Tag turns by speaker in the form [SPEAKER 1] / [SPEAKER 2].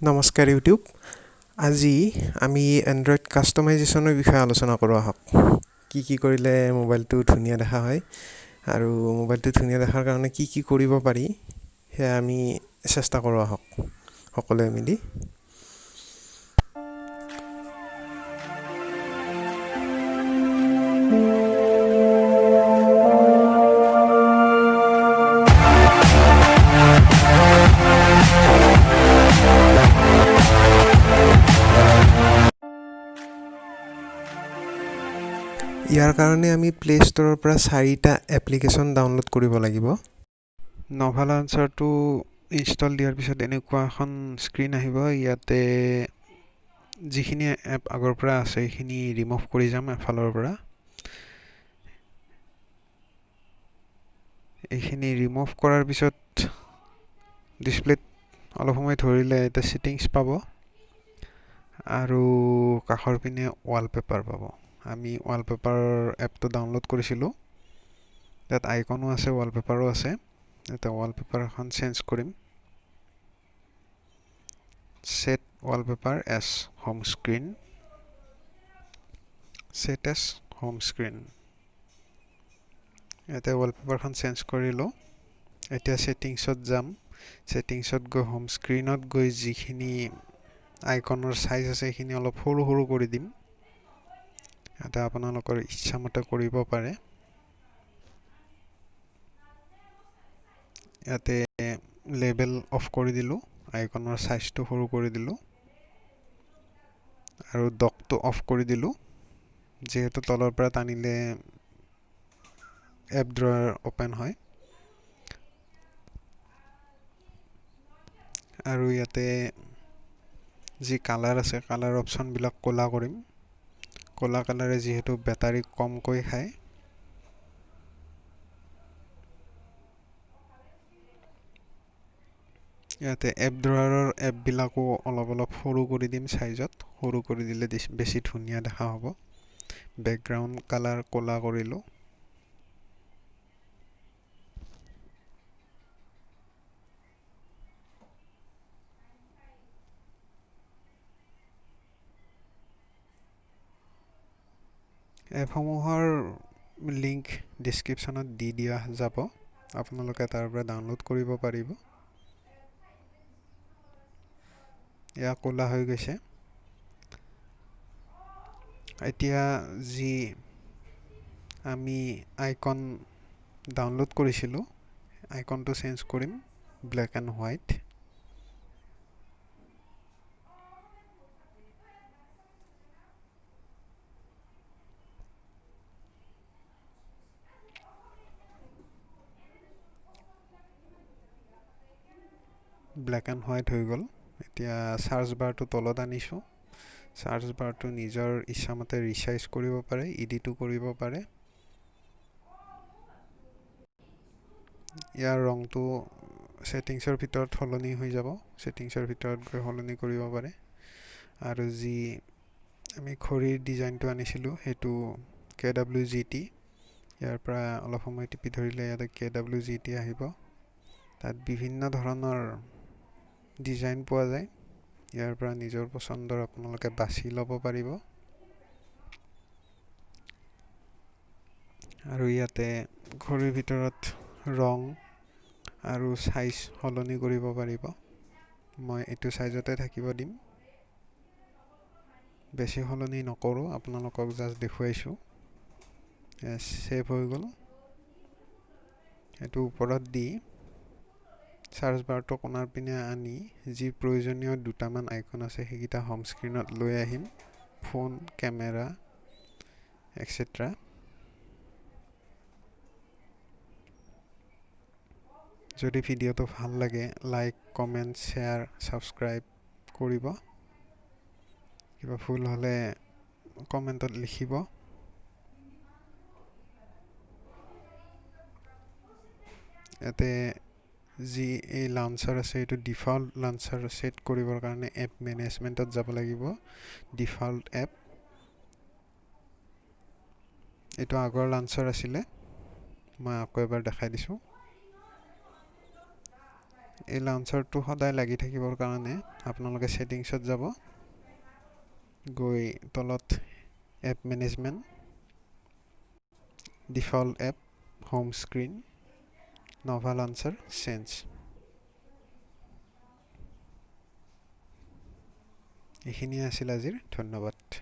[SPEAKER 1] নমস্কাৰ ইউটিউব। আজি আমি এণ্ড্ৰইড কাষ্টমাইজেশ্যনৰ বিষয়ে আলোচনা কৰোঁ আহক। কি কৰিলে মোবাইলটো ধুনীয়া দেখা হয় আৰু মোবাইলটো ধুনীয়া দেখাৰ কাৰণে কি কৰিব পাৰি সেয়া আমি চেষ্টা কৰোঁ আহক সকলোৱে মিলি। ইয়াৰ কাৰণে আমি প্লে ষ্টৰৰ পৰা 4টা এপ্লিকেশ্যন ডাউনলোড কৰিব লাগিব। নভা লঞ্চাৰটো ইনষ্টল দিয়াৰ পিছত এনেকুৱা এখন স্ক্ৰীন আহিব। ইয়াতে যিখিনি এপ আগৰ পৰা আছে সেইখিনি ৰিমুভ কৰি যাম এফালৰ পৰা। এইখিনি ৰিমুভ কৰাৰ পিছত ডিছপ্লেত অলপ সময় ধৰিলে এটা ছেটিংছ পাব আৰু কাষৰ পিনে ৱালপেপাৰ পাব। আমি ৱালপেপাৰ এপটো ডাউনলোড কৰিছিলোঁ। তাত আইকনো আছে, ৱালপেপাৰো আছে। এটা ৱালপেপাৰ এখন চেঞ্জ কৰিম। Set wallpaper as home screen. Set as home screen. ইয়াতে ৱালপেপাৰখন চেঞ্জ কৰিলোঁ। এতিয়া ছেটিংছত যাম। ছেটিংছত গৈ হোম স্ক্ৰীনত গৈ যিখিনি আইকনৰ চাইজ আছে সেইখিনি অলপ সৰু কৰি দিম। এটা আপোনালোকৰ ইচ্ছামতে কৰিব পাৰে। ইয়াতে লেবেল অফ কৰি দিলোঁ, আইকনৰ চাইজটো সৰু কৰি দিলোঁ আৰু ডকটো অফ কৰি দিলোঁ। যিহেতু তলৰ পৰা টানিলে এপ ড্ৰয়াৰ অপেন হয়। আৰু ইয়াতে যি কালাৰ আছে কালাৰ অপশ্যনবিলাক ক'লা কৰিম। ক'লা কালাৰে যিহেতু বেটাৰী কমকৈ খায়। ইয়াতে এপ ড্ৰয়াৰৰ এপবিলাকো অলপ সৰু কৰি দিম চাইজত। সৰু কৰি দিলে বেছি ধুনীয়া দেখা হ'ব। বেকগ্ৰাউণ্ড কালাৰ ক'লা কৰিলোঁ। এপসমূহৰ লিংক ডিছক্ৰিপশ্যনত দি দিয়া যাব। আপোনালোকে তাৰ পৰা ডাউনলোড কৰিব পাৰিব। এয়া ক'লা হৈ গৈছে। এতিয়া যি আমি আইকন ডাউনলোড কৰিছিলোঁ, আইকনটো চেঞ্জ কৰিম black and white. Black and white হৈ গ'ল। এতিয়া চাৰ্চ বাৰটো তলত আনিছোঁ। চাৰ্চ বাৰটো নিজৰ ইচ্ছামতে ৰিচাইজ কৰিব পাৰে, ইডিটো কৰিব পাৰে। ইয়াৰ ৰংটো ছেটিংছৰ ভিতৰত সলনি হৈ যাব। ছেটিংছৰ ভিতৰত গৈ সলনি কৰিব পাৰে। আৰু যি আমি ঘড়ীৰ ডিজাইনটো আনিছিলোঁ সেইটো KWGT। ইয়াৰ পৰা অলপ সময় টিপি ধৰিলে ইয়াতে KWGT আহিব। তাত বিভিন্ন ধৰণৰ ডিজাইন পোৱা যায়। ইয়াৰ পৰা নিজৰ পচন্দৰ আপোনালোকে বাছি ল'ব পাৰিব। আৰু ইয়াতে ঘড়ীৰ ভিতৰত ৰং আৰু চাইজ সলনি কৰিব পাৰিব। মই এইটো চাইজতে থাকিব দিম। বেছি সলনি নকৰোঁ, আপোনালোকক জাষ্ট দেখুৱাইছোঁ। ছেভ হৈ গ'ল। এইটো ওপৰত দি চাৰ্চ বাৰটো কোণাৰ পিনে আনি যি প্ৰয়োজনীয় দুটামান আইকন আছে সেইকেইটা হোম স্ক্ৰীনত লৈ আহিম। Phone, camera, et cetera. যদি ভিডিঅ'টো ভাল লাগে লাইক, কমেণ্ট, শ্বেয়াৰ, ছাবস্ক্ৰাইব কৰিব। কিবা ভুল হ'লে কমেণ্টত লিখিব। ইয়াতে যি এই লঞ্চাৰ আছে এইটো ডিফল্ট লঞ্চাৰ ছেট কৰিবৰ কাৰণে এপ মেনেজমেণ্টত যাব লাগিব। ডিফল্ট এপ, এইটো আগৰ লঞ্চাৰ আছিলে। মই আকৌ এবাৰ দেখাই দিছোঁ। এই লাউঞ্চাৰটো সদায় লাগি থাকিবৰ কাৰণে আপোনালোকে সেটিংছত যাব, গৈ তলত app management, default app, home screen, Nova launcher, change. এইখিনিয়ে আছিল আজিৰ, ধন্যবাদ।